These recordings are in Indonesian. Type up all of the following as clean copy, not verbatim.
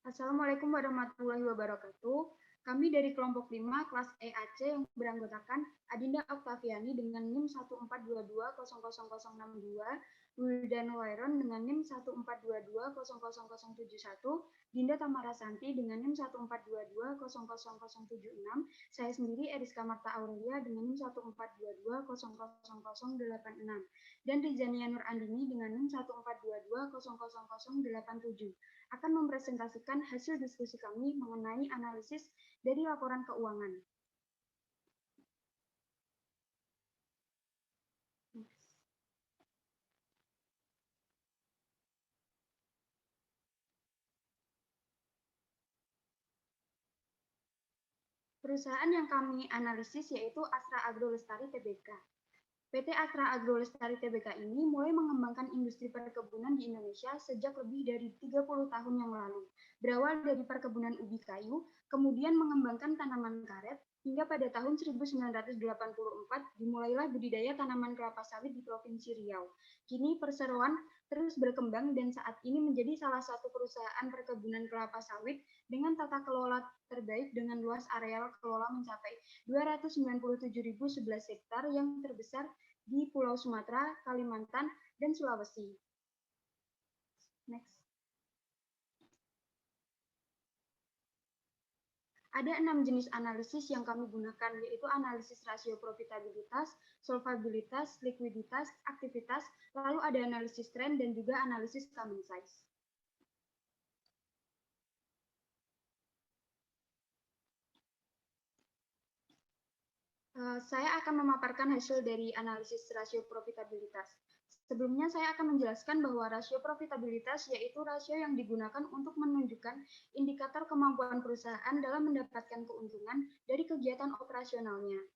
Assalamualaikum warahmatullahi wabarakatuh. Kami dari kelompok 5 kelas EAC yang beranggotakan Adinda Oktaviani dengan NIM 142200062, Wildan Wairon dengan NIM 142200071, Dinda Tamara Santi dengan NIM 142200076, saya sendiri Eriska Marta Aurelia dengan NIM 142200086, dan Rizania Nur Andini dengan NIM 142200087 akan mempresentasikan hasil diskusi kami mengenai analisis dari laporan keuangan. Perusahaan yang kami analisis yaitu Astra Agro Lestari Tbk. PT Astra Agro Lestari Tbk ini mulai mengembangkan industri perkebunan di Indonesia sejak lebih dari 30 tahun yang lalu. Berawal dari perkebunan ubi kayu, kemudian mengembangkan tanaman karet, hingga pada tahun 1984 dimulailah budidaya tanaman kelapa sawit di Provinsi Riau. Kini perseroan terus berkembang dan saat ini menjadi salah satu perusahaan perkebunan kelapa sawit dengan tata kelola terbaik dengan luas areal kelola mencapai 297.011 hektar yang terbesar di Pulau Sumatera, Kalimantan, dan Sulawesi. Next. Ada 6 jenis analisis yang kami gunakan, yaitu analisis rasio profitabilitas, solvabilitas, likuiditas, aktivitas, lalu ada analisis tren, dan juga analisis common size. Saya akan memaparkan hasil dari analisis rasio profitabilitas. Sebelumnya saya akan menjelaskan bahwa rasio profitabilitas yaitu rasio yang digunakan untuk menunjukkan indikator kemampuan perusahaan dalam mendapatkan keuntungan dari kegiatan operasionalnya.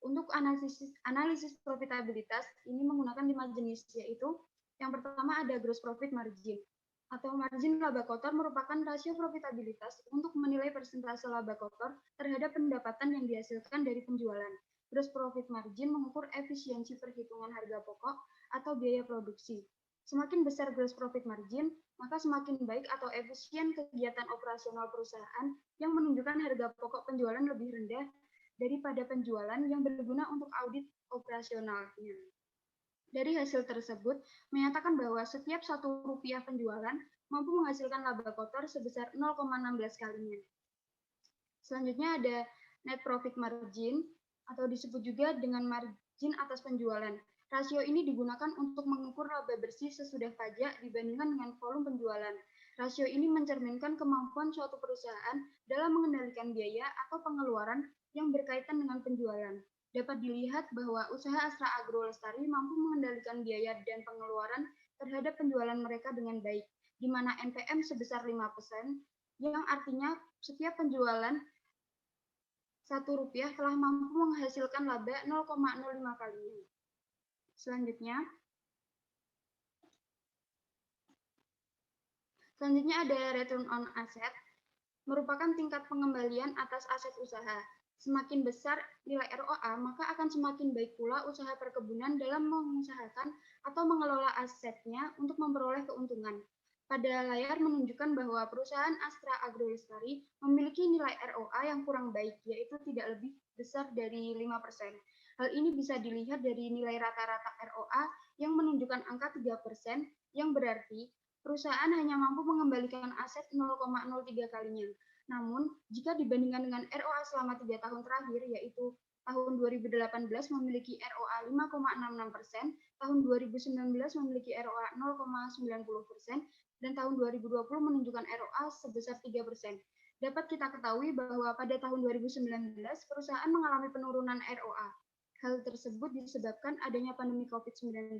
Untuk analisis profitabilitas ini menggunakan 5 jenis, yaitu yang pertama ada gross profit margin atau margin laba kotor merupakan rasio profitabilitas untuk menilai persentase laba kotor terhadap pendapatan yang dihasilkan dari penjualan. Gross profit margin mengukur efisiensi perhitungan harga pokok atau biaya produksi. Semakin besar gross profit margin, maka semakin baik atau efisien kegiatan operasional perusahaan yang menunjukkan harga pokok penjualan lebih rendah daripada penjualan yang berguna untuk audit operasionalnya. Dari hasil tersebut, menyatakan bahwa setiap Rp1 penjualan mampu menghasilkan laba kotor sebesar 0,16 kalinya. Selanjutnya ada net profit margin, atau disebut juga dengan margin atas penjualan. Rasio ini digunakan untuk mengukur laba bersih sesudah pajak dibandingkan dengan volume penjualan. Rasio ini mencerminkan kemampuan suatu perusahaan dalam mengendalikan biaya atau pengeluaran yang berkaitan dengan penjualan. Dapat dilihat bahwa usaha Astra Agro Lestari mampu mengendalikan biaya dan pengeluaran terhadap penjualan mereka dengan baik, di mana NPM sebesar 5%, yang artinya setiap penjualan Rp1 telah mampu menghasilkan laba 0,05 kalinya. Selanjutnya ada return on asset, merupakan tingkat pengembalian atas aset usaha. Semakin besar nilai ROA, maka akan semakin baik pula usaha perkebunan dalam mengusahakan atau mengelola asetnya untuk memperoleh keuntungan. Pada layar menunjukkan bahwa perusahaan Astra Agro Lestari memiliki nilai ROA yang kurang baik, yaitu tidak lebih besar dari 5%. Hal ini bisa dilihat dari nilai rata-rata ROA yang menunjukkan angka 3%, yang berarti perusahaan hanya mampu mengembalikan aset 0,03 kalinya. Namun, jika dibandingkan dengan ROA selama 3 tahun terakhir, yaitu tahun 2018 memiliki ROA 5,66%, tahun 2019 memiliki ROA 0,90%, dan tahun 2020 menunjukkan ROA sebesar 3%. Dapat kita ketahui bahwa pada tahun 2019, perusahaan mengalami penurunan ROA. Hal tersebut disebabkan adanya pandemi COVID-19.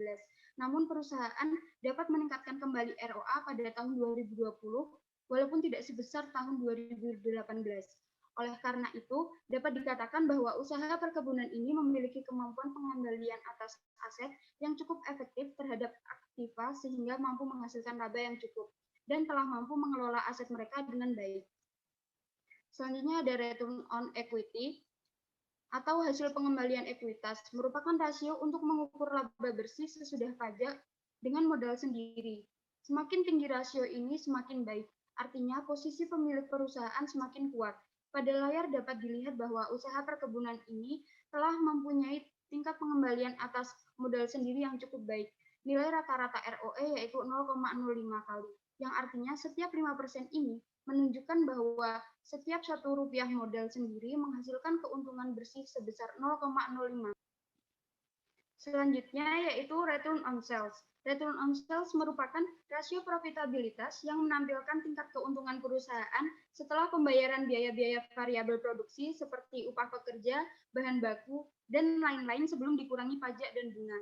Namun, perusahaan dapat meningkatkan kembali ROA pada tahun 2020 walaupun tidak sebesar tahun 2018. Oleh karena itu, dapat dikatakan bahwa usaha perkebunan ini memiliki kemampuan pengembalian atas aset yang cukup efektif terhadap aktiva sehingga mampu menghasilkan laba yang cukup dan telah mampu mengelola aset mereka dengan baik. Selanjutnya ada return on equity atau hasil pengembalian ekuitas, merupakan rasio untuk mengukur laba bersih sesudah pajak dengan modal sendiri. Semakin tinggi rasio ini, semakin baik. Artinya, posisi pemilik perusahaan semakin kuat. Pada layar dapat dilihat bahwa usaha perkebunan ini telah mempunyai tingkat pengembalian atas modal sendiri yang cukup baik. Nilai rata-rata ROE yaitu 0,05 kali, yang artinya setiap 5% ini menunjukkan bahwa setiap Rp1 modal sendiri menghasilkan keuntungan bersih sebesar 0,05. Selanjutnya yaitu return on sales. Return on sales merupakan rasio profitabilitas yang menampilkan tingkat keuntungan perusahaan setelah pembayaran biaya-biaya variabel produksi seperti upah pekerja, bahan baku, dan lain-lain sebelum dikurangi pajak dan bunga.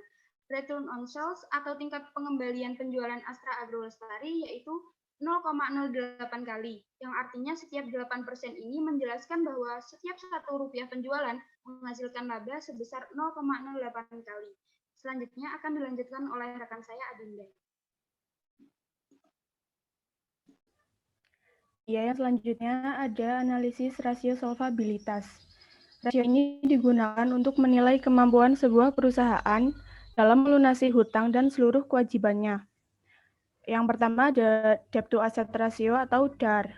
Return on sales atau tingkat pengembalian penjualan Astra Agro Lestari yaitu 0,08 kali, yang artinya setiap 8% ini menjelaskan bahwa setiap Rp1 penjualan menghasilkan laba sebesar 0,08 kali. Selanjutnya akan dilanjutkan oleh rekan saya Adinda. Ya, yang selanjutnya ada analisis rasio solvabilitas. Rasio ini digunakan untuk menilai kemampuan sebuah perusahaan dalam melunasi hutang dan seluruh kewajibannya. Yang pertama ada debt to asset ratio atau DAR.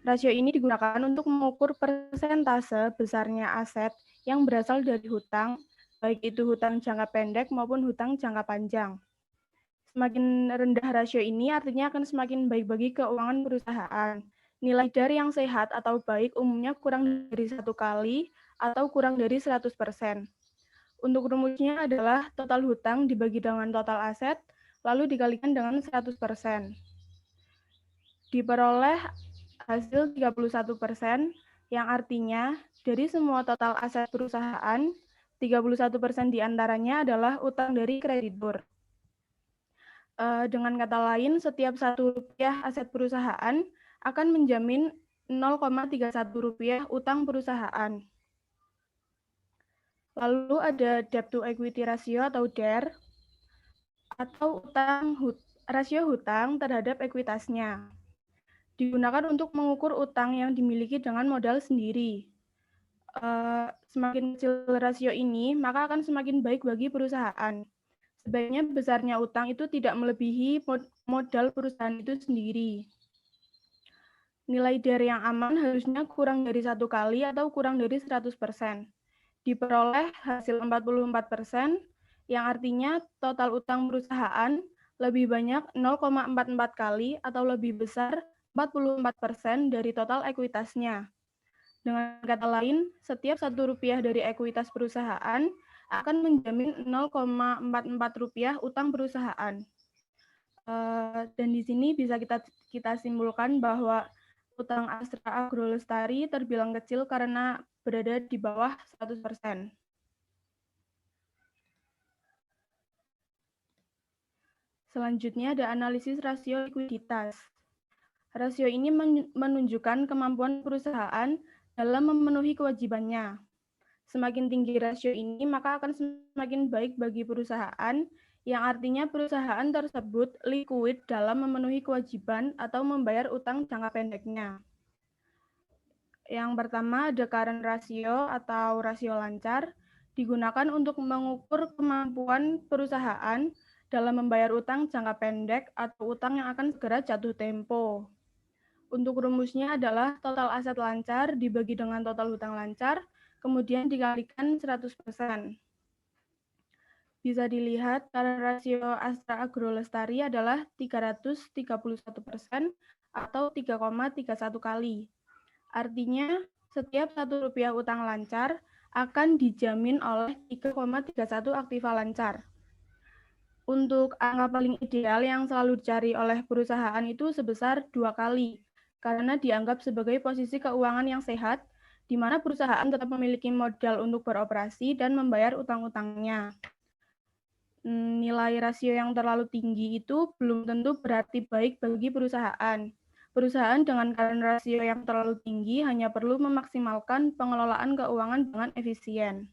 Rasio ini digunakan untuk mengukur persentase besarnya aset yang berasal dari hutang, baik itu hutang jangka pendek maupun hutang jangka panjang. Semakin rendah rasio ini artinya akan semakin baik bagi keuangan perusahaan. Nilai DAR yang sehat atau baik umumnya kurang dari 1 kali atau kurang dari 100%. Untuk rumusnya adalah total hutang dibagi dengan total aset, lalu dikalikan dengan 100%. Diperoleh hasil 31%, yang artinya dari semua total aset perusahaan, 31% diantaranya adalah utang dari kreditur. Dengan kata lain, setiap Rp1 aset perusahaan akan menjamin 0,31 rupiah utang perusahaan. Lalu ada debt to equity ratio atau DER, atau rasio hutang terhadap ekuitasnya. Digunakan untuk mengukur utang yang dimiliki dengan modal sendiri. Semakin kecil rasio ini, maka akan semakin baik bagi perusahaan. Sebaiknya besarnya utang itu tidak melebihi modal perusahaan itu sendiri. Nilai DAR yang aman harusnya kurang dari 1 kali atau kurang dari 100%. Diperoleh hasil 44%, yang artinya total utang perusahaan lebih banyak 0,44 kali atau lebih besar 44% dari total ekuitasnya. Dengan kata lain, setiap Rp1 dari ekuitas perusahaan akan menjamin 0,44 rupiah utang perusahaan. Dan di sini bisa kita simpulkan bahwa utang Astra Agro Lestari terbilang kecil karena berada di bawah 100%. Selanjutnya ada analisis rasio likuiditas. Rasio ini menunjukkan kemampuan perusahaan dalam memenuhi kewajibannya. Semakin tinggi rasio ini, maka akan semakin baik bagi perusahaan, yang artinya perusahaan tersebut liquid dalam memenuhi kewajiban atau membayar utang jangka pendeknya. Yang pertama ada current ratio atau rasio lancar, digunakan untuk mengukur kemampuan perusahaan dalam membayar utang jangka pendek atau utang yang akan segera jatuh tempo. Untuk rumusnya adalah total aset lancar dibagi dengan total hutang lancar, kemudian dikalikan 100%. Bisa dilihat current rasio Astra Agro Lestari adalah 331% atau 3,31 kali. Artinya, setiap Rp1 utang lancar akan dijamin oleh 3,31 aktiva lancar. Untuk angka paling ideal yang selalu dicari oleh perusahaan itu sebesar 2 kali, karena dianggap sebagai posisi keuangan yang sehat, di mana perusahaan tetap memiliki modal untuk beroperasi dan membayar utang-utangnya. Nilai rasio yang terlalu tinggi itu belum tentu berarti baik bagi perusahaan. Perusahaan dengan current rasio yang terlalu tinggi hanya perlu memaksimalkan pengelolaan keuangan dengan efisien.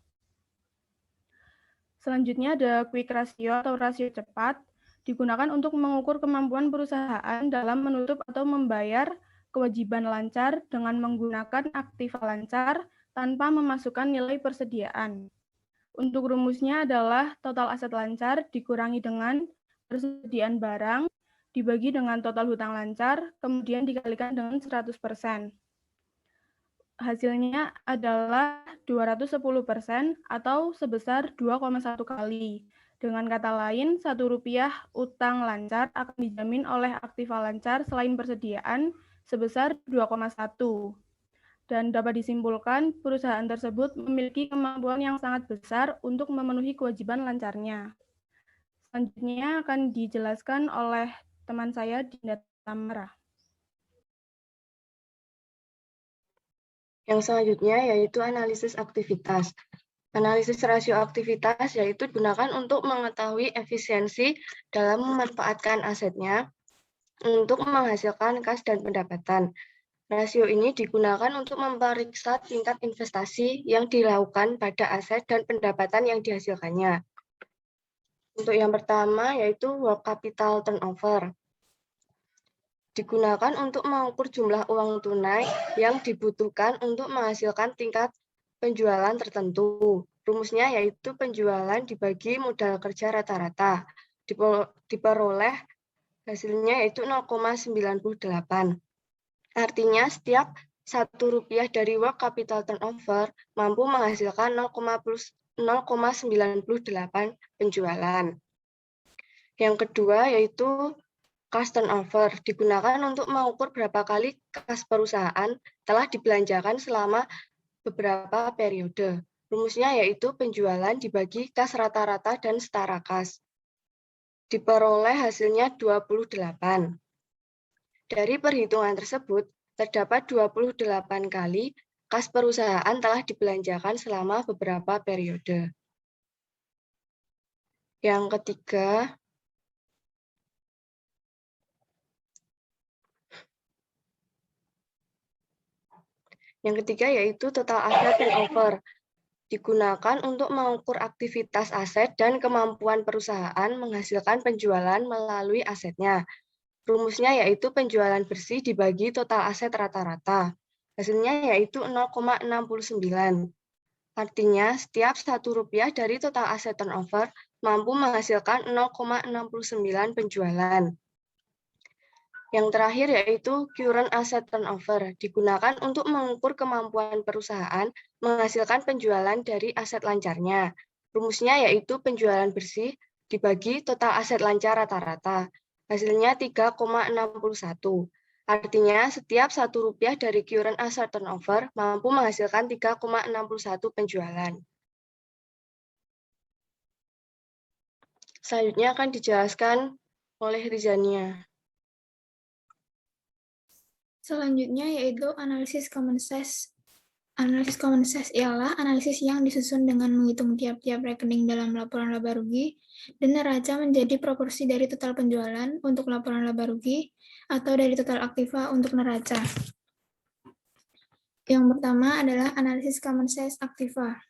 Selanjutnya ada quick ratio atau rasio cepat, digunakan untuk mengukur kemampuan perusahaan dalam menutup atau membayar kewajiban lancar dengan menggunakan aktiva lancar tanpa memasukkan nilai persediaan. Untuk rumusnya adalah total aset lancar dikurangi dengan persediaan barang dibagi dengan total hutang lancar, kemudian dikalikan dengan 100%. Hasilnya adalah 210% atau sebesar 2,1 kali. Dengan kata lain, Rp1 utang lancar akan dijamin oleh aktiva lancar selain persediaan sebesar 2,1. Dan dapat disimpulkan, perusahaan tersebut memiliki kemampuan yang sangat besar untuk memenuhi kewajiban lancarnya. Selanjutnya akan dijelaskan oleh teman saya, Dinda Tamara. Yang selanjutnya yaitu analisis aktivitas. Analisis rasio aktivitas yaitu digunakan untuk mengetahui efisiensi dalam memanfaatkan asetnya untuk menghasilkan kas dan pendapatan. Rasio ini digunakan untuk memeriksa tingkat investasi yang dilakukan pada aset dan pendapatan yang dihasilkannya. Untuk yang pertama yaitu work capital turnover. Digunakan untuk mengukur jumlah uang tunai yang dibutuhkan untuk menghasilkan tingkat penjualan tertentu. Rumusnya yaitu penjualan dibagi modal kerja rata-rata. Diperoleh hasilnya yaitu 0,98. Artinya setiap Rp1 dari work capital turnover mampu menghasilkan 0,98 penjualan. Yang kedua yaitu Cash turnover digunakan untuk mengukur berapa kali kas perusahaan telah dibelanjakan selama beberapa periode. Rumusnya yaitu penjualan dibagi kas rata-rata dan setara kas. Diperoleh hasilnya 28. Dari perhitungan tersebut, terdapat 28 kali kas perusahaan telah dibelanjakan selama beberapa periode. Yang ketiga, yaitu total asset turnover. Digunakan untuk mengukur aktivitas aset dan kemampuan perusahaan menghasilkan penjualan melalui asetnya. Rumusnya yaitu penjualan bersih dibagi total aset rata-rata. Hasilnya yaitu 0,69. Artinya, setiap Rp1 dari total aset turnover mampu menghasilkan 0,69 penjualan. Yang terakhir yaitu current asset turnover, digunakan untuk mengukur kemampuan perusahaan menghasilkan penjualan dari aset lancarnya. Rumusnya yaitu penjualan bersih dibagi total aset lancar rata-rata. Hasilnya 3,61. Artinya setiap Rp1 dari current asset turnover mampu menghasilkan 3,61 penjualan. Selanjutnya akan dijelaskan oleh Rizania. Selanjutnya yaitu analisis common size. Analisis common size ialah analisis yang disusun dengan menghitung tiap-tiap rekening dalam laporan laba rugi dan neraca menjadi proporsi dari total penjualan untuk laporan laba rugi atau dari total aktiva untuk neraca. Yang pertama adalah analisis common size aktiva.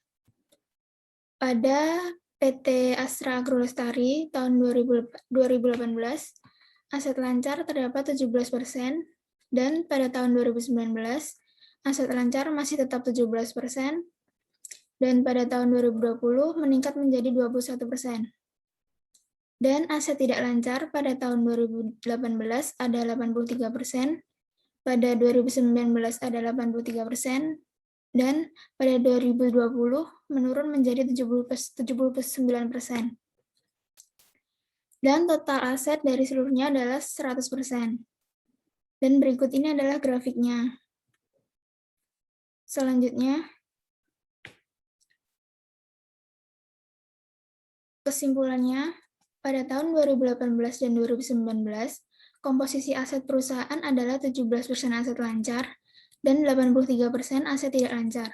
Pada PT Astra Agrolestari tahun 2018, aset lancar terdapat 17%, dan pada tahun 2019, aset lancar masih tetap 17%, dan pada tahun 2020 meningkat menjadi 21%. Dan aset tidak lancar pada tahun 2018 ada 83%, pada 2019 ada 83%, dan pada 2020 menurun menjadi 79%. Dan total aset dari seluruhnya adalah 100%. Dan berikut ini adalah grafiknya. Selanjutnya, kesimpulannya, pada tahun 2018 dan 2019, komposisi aset perusahaan adalah 17% aset lancar dan 83% aset tidak lancar.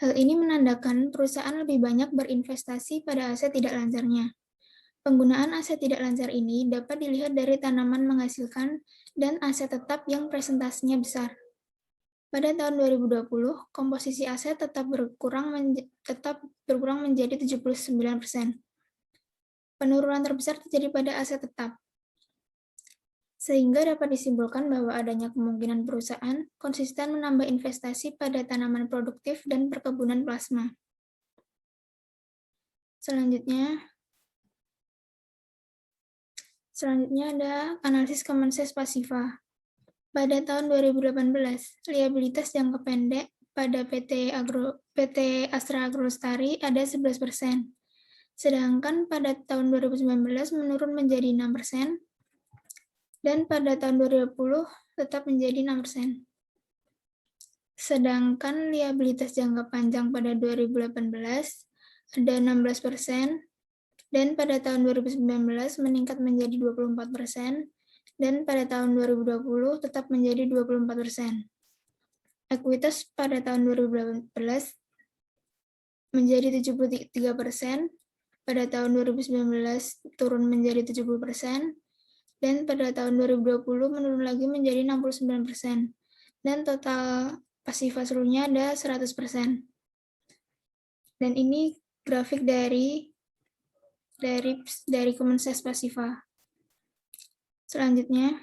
Hal ini menandakan perusahaan lebih banyak berinvestasi pada aset tidak lancarnya. Penggunaan aset tidak lancar ini dapat dilihat dari tanaman menghasilkan dan aset tetap yang presentasinya besar. Pada tahun 2020, komposisi aset tetap berkurang menjadi 79%. Penurunan terbesar terjadi pada aset tetap. Sehingga dapat disimpulkan bahwa adanya kemungkinan perusahaan konsisten menambah investasi pada tanaman produktif dan perkebunan plasma. Selanjutnya ada analisis Common Sense Pasifa. Pada tahun 2018, liabilitas jangka pendek pada PT Astra Agrolestari ada 11%. Sedangkan pada tahun 2019 menurun menjadi 6%, dan pada tahun 2020 tetap menjadi 6%. Sedangkan liabilitas jangka panjang pada 2018 ada 16%, dan pada tahun 2019 meningkat menjadi 24%, dan pada tahun 2020 tetap menjadi 24%. Ekuitas pada tahun 2018 menjadi 73%, pada tahun 2019 turun menjadi 70%, dan pada tahun 2020 menurun lagi menjadi 69%, dan total pasifa seluruhnya ada 100%. Dan ini grafik dari Common Sense Pasifa. Selanjutnya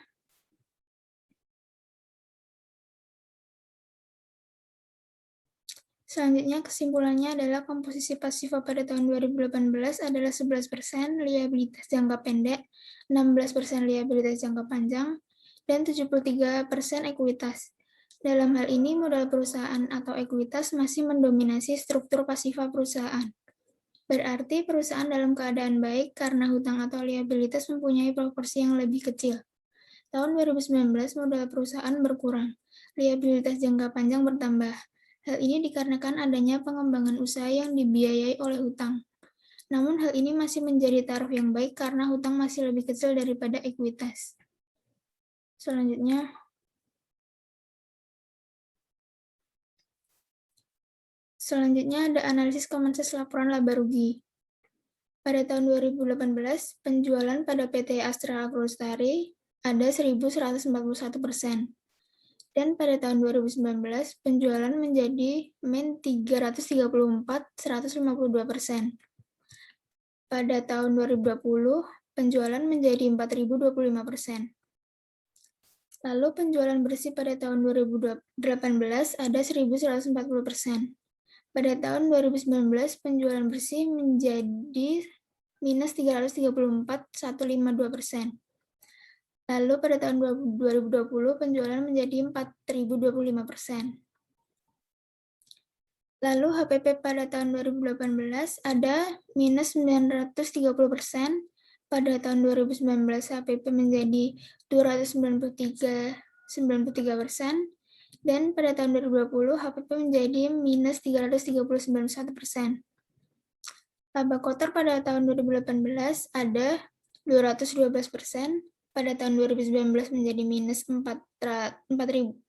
kesimpulannya adalah komposisi pasifa pada tahun 2018 adalah 11% liabilitas jangka pendek, 16% liabilitas jangka panjang, dan 73% ekuitas. Dalam hal ini, modal perusahaan atau ekuitas masih mendominasi struktur pasifa perusahaan. Berarti perusahaan dalam keadaan baik karena hutang atau liabilitas mempunyai proporsi yang lebih kecil. Tahun 2019, modal perusahaan berkurang, liabilitas jangka panjang bertambah. Hal ini dikarenakan adanya pengembangan usaha yang dibiayai oleh hutang. Namun hal ini masih menjadi taraf yang baik karena hutang masih lebih kecil daripada ekuitas. Selanjutnya ada analisis Common Sense laporan laba rugi. Pada tahun 2018, penjualan pada PT Astra Agrolestari ada 1.141%. Dan pada tahun 2019, penjualan menjadi min 334,152%. Pada tahun 2020, penjualan menjadi 4.025%. Lalu penjualan bersih pada tahun 2018 ada 1.140%. Pada tahun 2019, penjualan bersih menjadi minus 334,152%. Lalu pada tahun 2020, penjualan menjadi 4.025%. Lalu HPP pada tahun 2018 ada minus 930%. Pada tahun 2019, HPP menjadi 293%. Dan pada tahun 2020, HPP menjadi minus 339,1%. Laba kotor pada tahun 2018 ada 212%. Pada tahun 2019 menjadi minus 410,59%.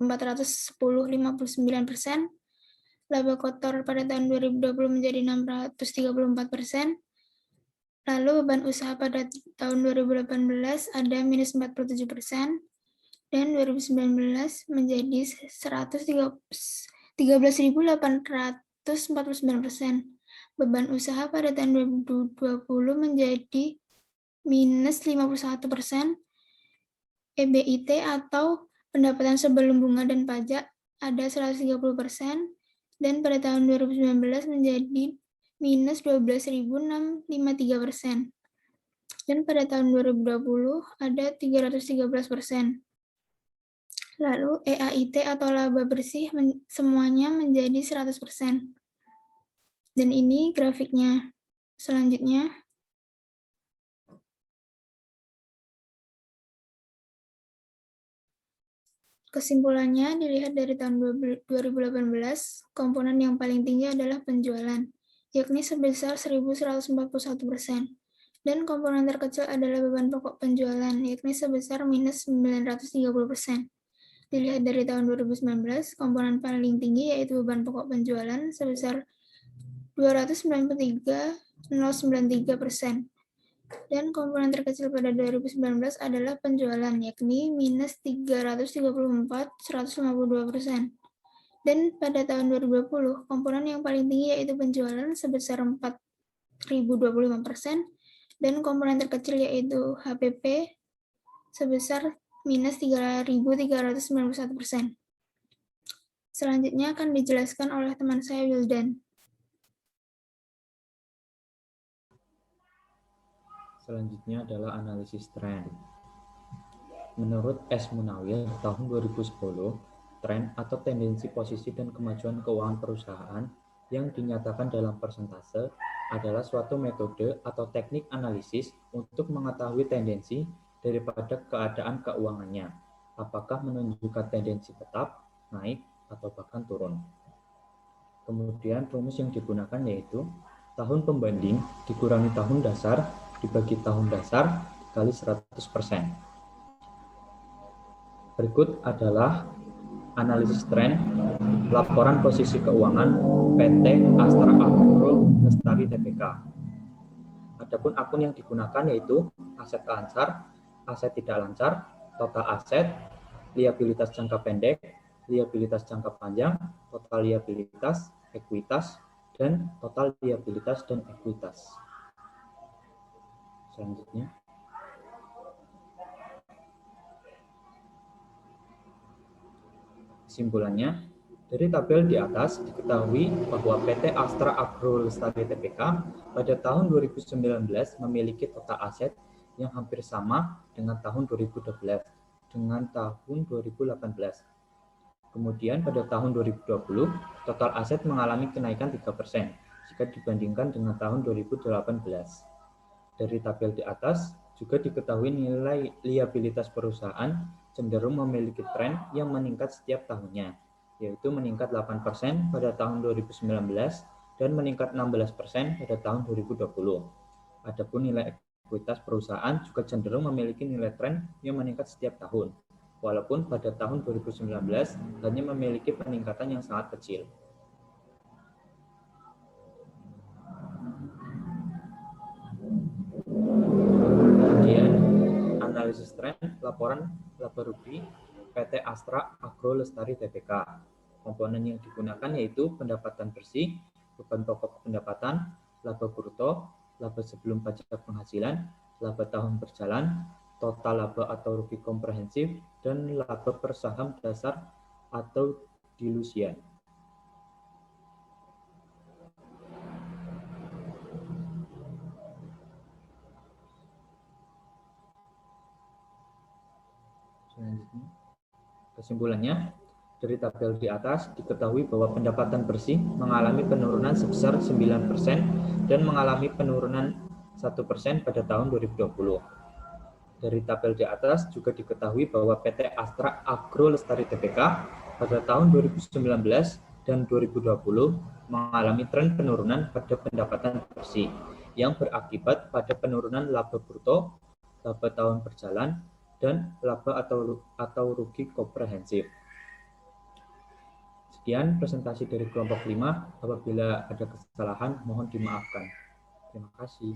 Laba kotor pada tahun 2020 menjadi 634%. Lalu beban usaha pada tahun 2018 ada minus 47%. Dan 2019 menjadi 13.849%. Beban usaha pada tahun 2020 menjadi minus 51%. EBIT atau pendapatan sebelum bunga dan pajak ada 130%, dan pada tahun 2019 menjadi minus 12.653%. Dan pada tahun 2020 ada 313%. Lalu EAIT atau laba bersih semuanya menjadi 100%. Dan ini grafiknya. Selanjutnya, kesimpulannya dilihat dari tahun 2018, komponen yang paling tinggi adalah penjualan, yakni sebesar 1.141%. Dan komponen terkecil adalah beban pokok penjualan, yakni sebesar minus 930%. Dilihat dari tahun 2019, komponen paling tinggi yaitu beban pokok penjualan sebesar 293,093%. Dan komponen terkecil pada 2019 adalah penjualan, yakni minus 334,152%. Dan pada tahun 2020, komponen yang paling tinggi yaitu penjualan sebesar 4.025%, dan komponen terkecil yaitu HPP sebesar minus 3.391%. Selanjutnya akan dijelaskan oleh teman saya, Wildan. Selanjutnya adalah analisis tren. Menurut S. Munawir tahun 2010, tren atau tendensi posisi dan kemajuan keuangan perusahaan yang dinyatakan dalam persentase adalah suatu metode atau teknik analisis untuk mengetahui tendensi daripada keadaan keuangannya, apakah menunjukkan tendensi tetap, naik, atau bahkan turun. Kemudian rumus yang digunakan yaitu tahun pembanding dikurangi tahun dasar dibagi tahun dasar dikali 100%. Berikut adalah analisis tren laporan posisi keuangan PT Astra Agro Lestari Tbk. Adapun akun yang digunakan yaitu aset lancar, aset tidak lancar, total aset, liabilitas jangka pendek, liabilitas jangka panjang, total liabilitas, ekuitas, dan total liabilitas dan ekuitas. Selanjutnya. Kesimpulannya, dari tabel di atas diketahui bahwa PT Astra Agro Lestari Tbk pada tahun 2019 memiliki total aset yang hampir sama dengan tahun 2012 dengan tahun 2018. Kemudian pada tahun 2020, total aset mengalami kenaikan 3% jika dibandingkan dengan tahun 2018. Dari tabel di atas juga diketahui nilai liabilitas perusahaan cenderung memiliki tren yang meningkat setiap tahunnya, yaitu meningkat 8% pada tahun 2019 dan meningkat 16% pada tahun 2020. Adapun nilai ekuitas perusahaan juga cenderung memiliki nilai tren yang meningkat setiap tahun, walaupun pada tahun 2019 hanya memiliki peningkatan yang sangat kecil. Kemudian, analisis tren laporan laba rugi PT Astra Agro Lestari Tbk. Komponen yang digunakan yaitu pendapatan bersih, beban pokok pendapatan, laba bruto, laba sebelum pajak penghasilan, laba tahun berjalan, total laba atau rugi komprehensif, dan laba per saham dasar atau dilusian. Selanjutnya, kesimpulannya, dari tabel di atas diketahui bahwa pendapatan bersih mengalami penurunan sebesar 9% dan mengalami penurunan 1% pada tahun 2020. Dari tabel di atas juga diketahui bahwa PT Astra Agro Lestari Tbk pada tahun 2019 dan 2020 mengalami tren penurunan pada pendapatan bersih yang berakibat pada penurunan laba bruto, laba tahun berjalan, dan laba atau rugi komprehensif. Sekian presentasi dari kelompok 5. Apabila ada kesalahan, mohon dimaafkan. Terima kasih.